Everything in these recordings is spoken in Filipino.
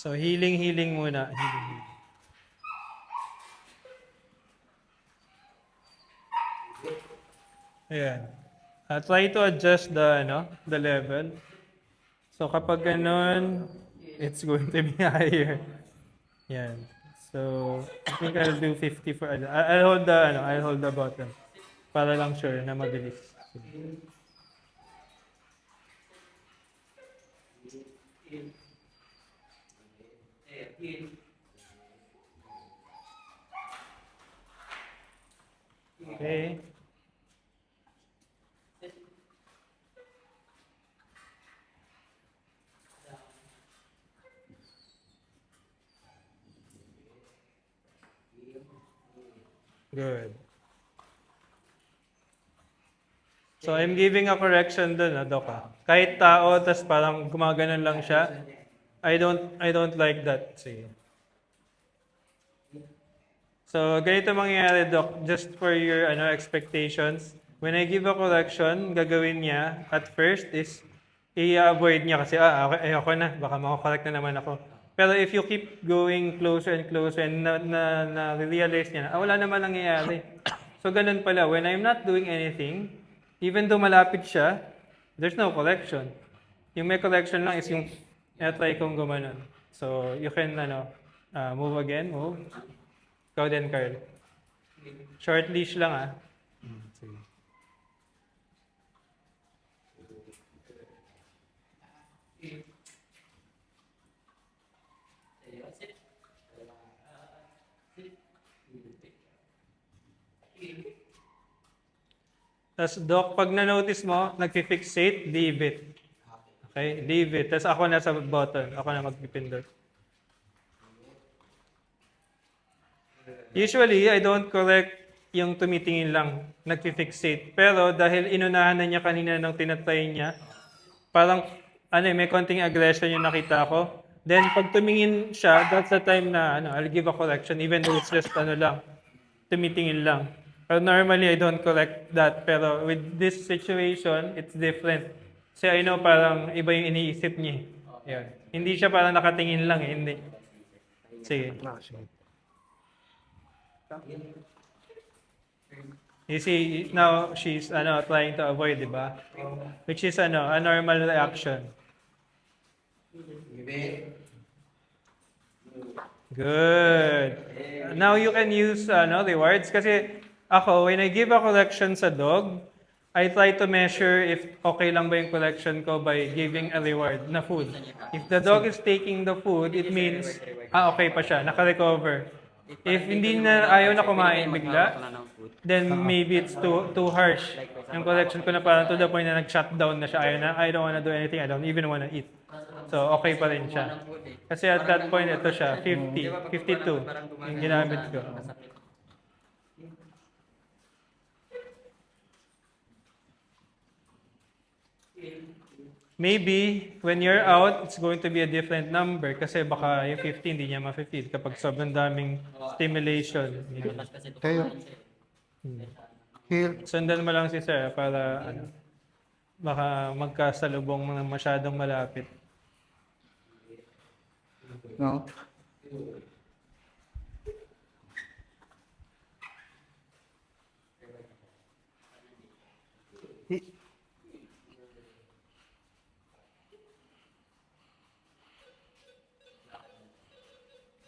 So, healing muna. Healing. Ayan. Try to adjust the level. So, kapag ganun, it's going to be higher. Yan. So, I think I'll do 50 for, I'll hold the button. Para lang sure na mabilis. Okay. Good. So, I'm giving a correction dun, Doc. Kahit tao, tas parang gumaganon lang siya. I don't like that. Sige. So, ganito mangyayari, Doc, just for your expectations. When I give a correction, gagawin niya at first is i-avoid niya kasi, okay, ayoko na, baka makakorrect na naman ako. Pero if you keep going closer and closer and na-realize niya na, wala naman nangyayari. So, ganun pala, when I'm not doing anything, even though malapit siya, there's no correction. Yung may correction lang is yung try kong gumanon. So, you can move again, move. Ikaw din, Carl. Short leash lang, Sige. Tapos, Doc, pag na-notice mo, nag-fixate, leave it. Okay? Leave it. Tapos ako na sa button. Ako na magpipindot. Usually, I don't correct yung tumitingin lang. Nag-fixate. Pero dahil inunahan na niya kanina nung tinatry niya, parang may konting aggression yung nakita ko. Then, pag tumingin siya, that's the time na I'll give a correction even though it's just tumitingin lang. Pero normally, I don't correct that. Pero with this situation, it's different. Kasi I know parang iba yung iniisip niya. Yan. Hindi siya parang nakatingin lang. Hindi. Sige. You see, now she's trying to avoid, di ba? Which is a normal reaction. Good. Now you can use rewards kasi ako, when I give a correction sa dog, I try to measure if okay lang ba yung correction ko by giving a reward na food. If the dog is taking the food, it means, okay pa siya, naka-recover. If hindi na ayaw na kumain bigla, then maybe it's too harsh. Yung correction ko na parang to the point na nag-shutdown na siya, ayaw na, I don't wanna do anything, I don't even wanna eat. So, okay pa rin siya. Kasi at that point, ito siya, 50, 52, yung ginamit ko. Maybe, when you're out, it's going to be a different number kasi baka yung 50 hindi niya ma-feel kapag sobrang daming stimulation. Tayo. Heal. Sundan mo lang si Sir para baka magkasalubong ng masyadong malapit. No.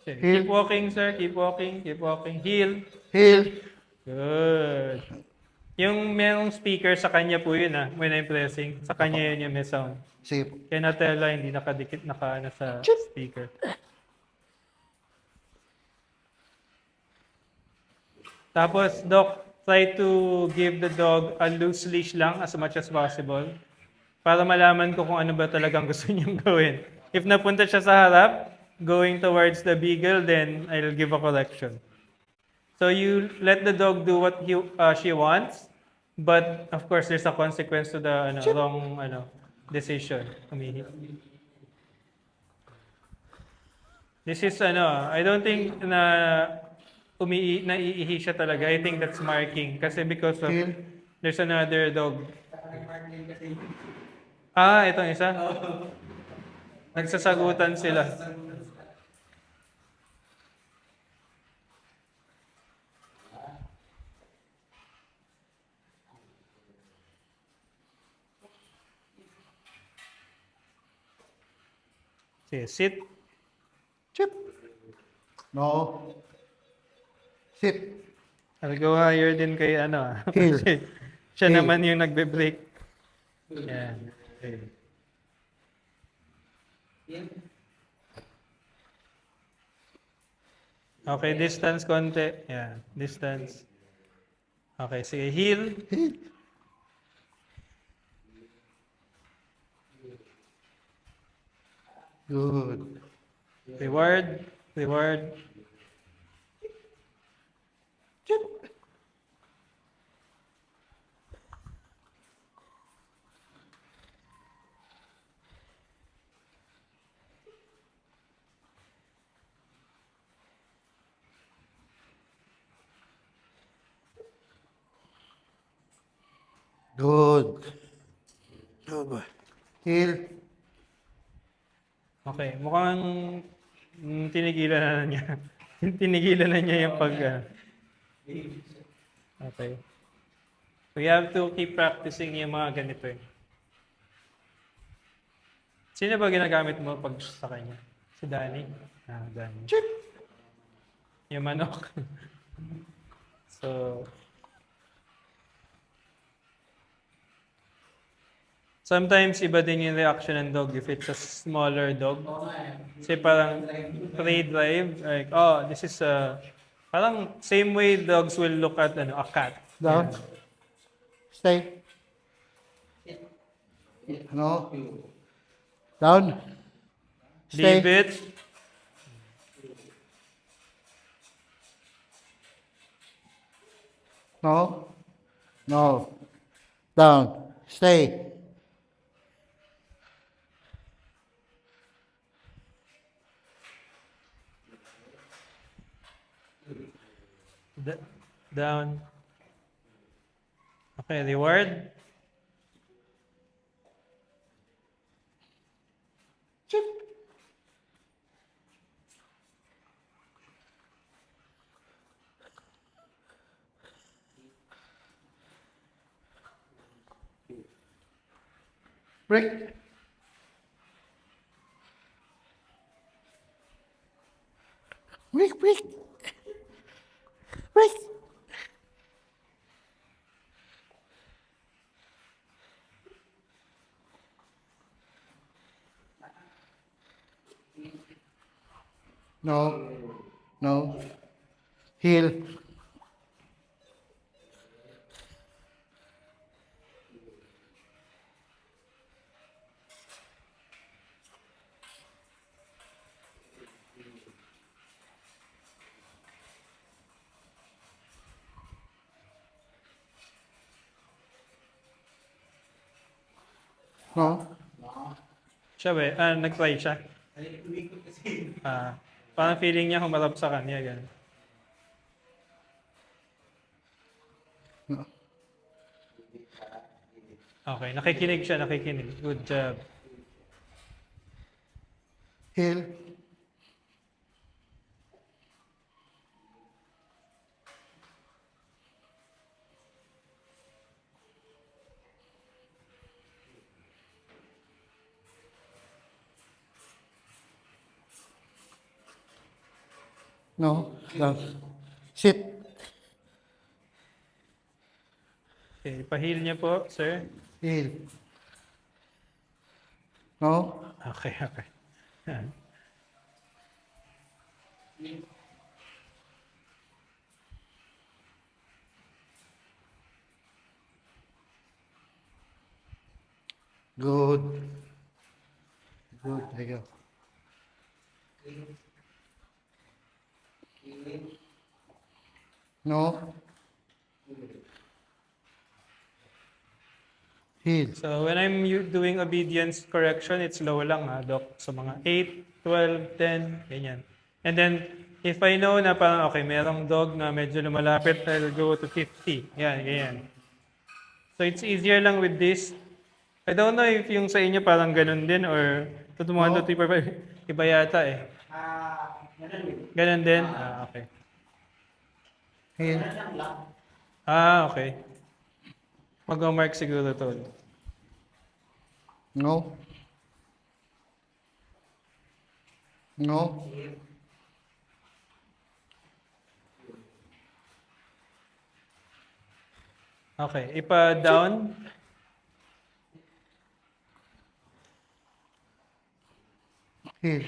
Keep walking, sir. Keep walking. Keep walking. Heal. Heal. Good. Yung merong speaker sa kanya po yun when I'm pressing. Sa kanya yun yung may sound. Sige po. Kaya natela, hindi nakadikit sa speaker. Tapos, Doc, try to give the dog a loose leash lang as much as possible para malaman ko kung ano ba talagang gusto niyang gawin. If napunta siya sa harap, going towards the beagle, then I'll give a correction. So you let the dog do what she wants, but of course there's a consequence to the wrong decision. This is I don't think na naiihi siya talaga. I think that's marking kasi because of there's another dog. Itong isa. Nagsasagutan sila. Okay, sit. Chip. No. Sit. I'll go higher din kay ano. Heel. Kasi siya Heel. naman yung nagbe-break. Yan. Okay. Okay, distance konti. Yan, distance. Okay, sige, heel. Heel. Good. Reward. Reward. Chip. Good. Good boy. Heel. Okay, mukhang tinigilan na niya. Tinigilan na niya yung pag... okay. We have to keep practicing yung mga ganito eh. Sino ba ginagamit mo pag sa kanya? Si Danny? Ah, Danny. Chip. Yung manok. So, sometimes iba din yung reaction ng dog if it's a smaller dog. Kasi parang prey drive, like, oh, this is a, parang same way dogs will look at ano, a cat. Down. Yeah. Stay. No. Down. Stay. Leave it. No. No. Down. Stay. Down. Okay, reward. Chip. Break. Break, break. Break. No. No. Heel. No. Siya ba? Nag-try siya. Ah, parang feeling niya humarap sa kanya. Ganun. No. Okay, nakikinig siya, nakikinig. Good job. Heel. No. Down. Sit. Okay, pahil niya po, sir. Heel. No. Okay, okay. Yan. Good. Good. There you go. No. Heel. So when I'm doing obedience correction, it's low lang ha, Doc. So mga 8, 12, 10, ganyan. And then, if I know na parang, okay, merong dog na medyo lumalapit, I'll go to 50. Yan, ganyan. So it's easier lang with this. I don't know if yung sa inyo parang ganun din or tutumuhan No. to iba yata eh. Ganun din? Ah, okay. Heel. Ah, okay. Mag-mark siguro to. No. No. Okay, ipa-down. Heel.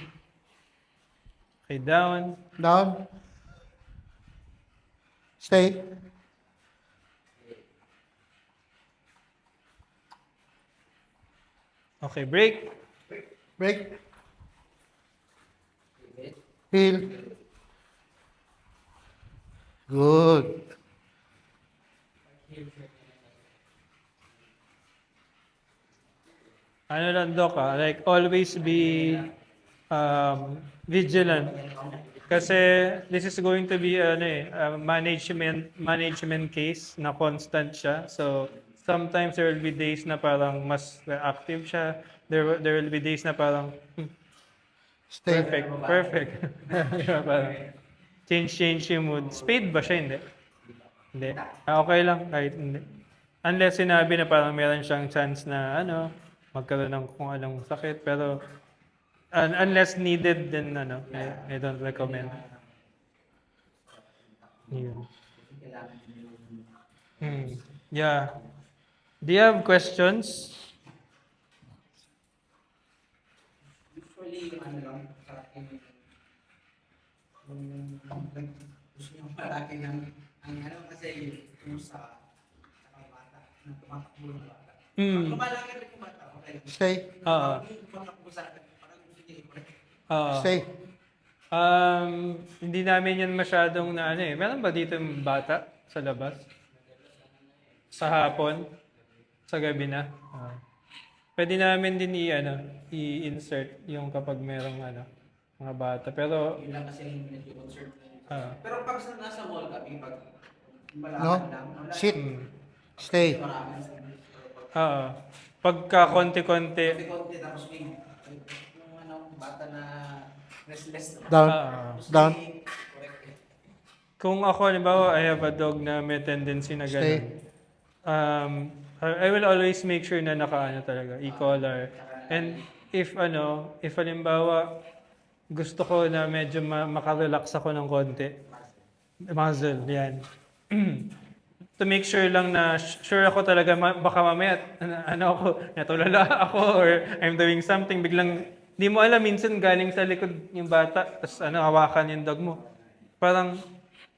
Okay, down. Down. Stay. Okay, break. Break. Heel. Good. Ano lang, Doc, like, always be vigilant. Kasi this is going to be ano a management case na constant siya. So, sometimes there will be days na parang mas active siya. There will be days na parang, Stay. perfect. Diba, parang, change yung mood. Spade ba siya? Hindi. Hindi. Okay lang kahit hindi. Unless sinabi na parang meron siyang chance na magkaroon ng kung anong sakit. Pero unless needed, then I don't recommend. Yun. Yeah. Do you have questions? Usually, ano lang, sa akin, gusto nyo malaki ng, kasi yung sa bata, na tumatakbo ng bata. Mm. Lumalaki rin yung bata, okay. Stay. Oo. Yung tumatakbo sa akin, parang gusto nyo i-correct. Oo. Stay. Hindi namin yan masyadong na Meron ba dito yung bata sa labas? Sa hapon? Sa gabi na? Pwede namin din i-insert yung kapag merong mga bata. Pero, Yun lang kasi yung medyo concerned. ah, Pero pag nasa mall kami, pag No. malaman lang, wala Sit. mm, Stay. marami. oo. Pagka konti-konti, Konti-konti, tapos may yung bata na restless. Down. Gusto Down. i-correct eh. kung ako, halimbawa, I have a dog na may tendency na Stay. gano'n, I will always make sure na talaga, e-collar. And if halimbawa, gusto ko na medyo makarelax ako ng konti, muzzle, yan. To make sure lang na sure ako talaga, baka mamaya, ako, natulala ako, or I'm doing something, biglang, di mo alam, minsan galing sa likod yung bata, tapos hawakan yung dog mo. Parang,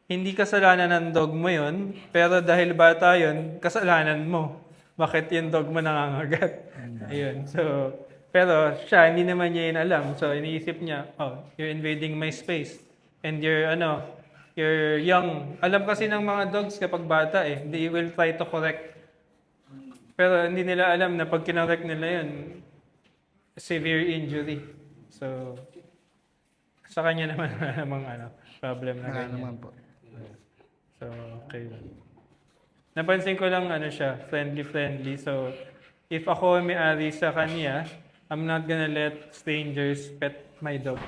hindi kasalanan ng dog mo yun, pero dahil bata yun, kasalanan mo. Bakit yung dog mo nangangagat? Ayun. So, pero siya, hindi naman niya yun alam. So, iniisip niya, oh, you're invading my space. And you're young. Alam kasi ng mga dogs kapag bata they will try to correct. Pero hindi nila alam na pag kinorek nila yun, severe injury. So, sa kanya naman namang problem na Wala ganyan. naman po. So, okay lang. Napansin ko lang siya, friendly. So, if ako may-ari sa kanya, I'm not gonna let strangers pet my dog.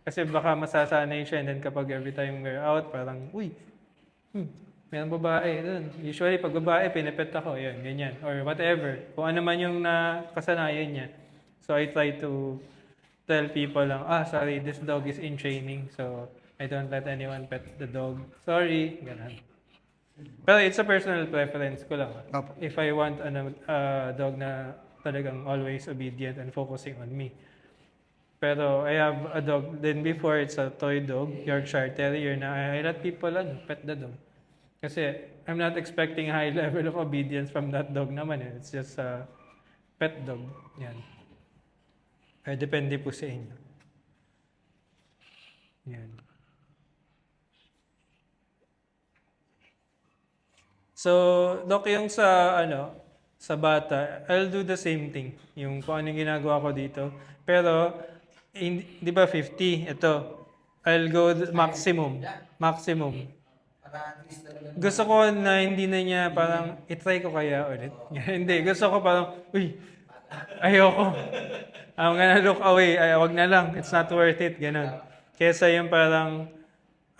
Kasi baka masasanay siya and then kapag every time we're out, parang, uy, mayroong babae doon. Usually, pag babae, pinipet ako, yun, ganyan. Or whatever. Kung ano man yung nakasanayan niya. So, I try to tell people lang, sorry, this dog is in training. So, I don't let anyone pet the dog. Sorry, ganun. Pero it's a personal preference ko lang. Opo. If I want a dog na talagang always obedient and focusing on me. Pero I have a dog then before, it's a toy dog, Yorkshire Terrier, na I let people pet the dog. Kasi I'm not expecting a high level of obedience from that dog naman. It's just a pet dog. Yan. Depende po sa inyo. Yan. So, Doc, yung sa bata, I'll do the same thing. Yung kung anong ginagawa ko dito. Pero, di ba 50? Ito. I'll go maximum. Maximum. Para at least talaga. Gusto ko na hindi na niya parang, itry ko kaya ulit. Hindi. Gusto ko parang, uy, ayoko. I'm gonna look away. Ay, wag na lang. It's not worth it. Ganon. Kesa yung parang,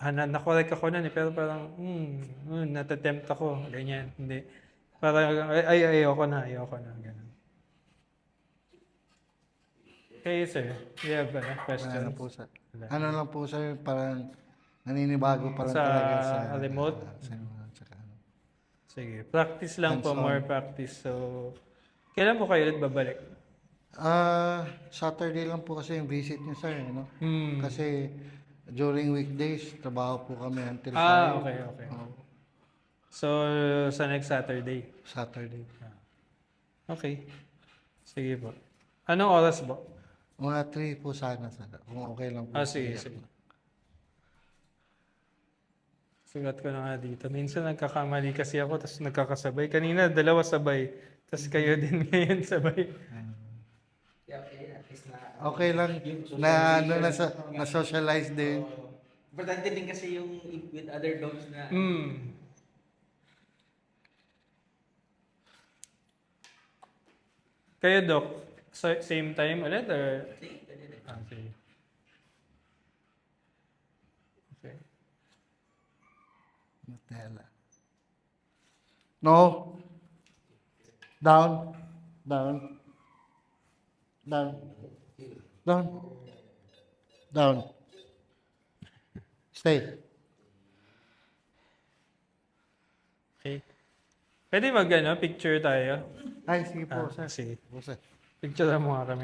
nakorek ako nun pero parang, natatempt ako. Ganyan. Hindi. Parang, ayoko na. Ganun. Kayo, sir. Do you have questions? Ano po sir? Ano lang po sir, parang naninibago pa lang Sa talaga sa remote? sa ano. Sige, practice lang po, Hands-on. more practice. So, kailan po kayo ulit babalik? Saturday lang po kasi yung visit niyo sir, ano? Hmm. Kasi during weekdays, trabaho po kami until 5. Okay, okay. Oo, So, sa next Saturday. Saturday. Okay. Sige po. Anong oras po? Mga 3 po sana sir. Kung okay lang po. Sige, sige. Sulat ko na nga dito. Minsan nagkakamali kasi ako, tapos nagkakasabay. Kanina, dalawa sabay. Tapos kayo din ngayon sabay. Kaya okay, at least na... Okay lang na ano na socialize din. Importante din kasi yung with other dogs na... Hmm. Kayo, Doc, same time ulit or? Sige, pwede rin. Sige. Okay. Nutella. No. Down. Down. Down. Down. Down. Stay. Okay. Pwede picture tayo? Ay, sige po, sir. Sige. Po, sir. Picture mo nga kami.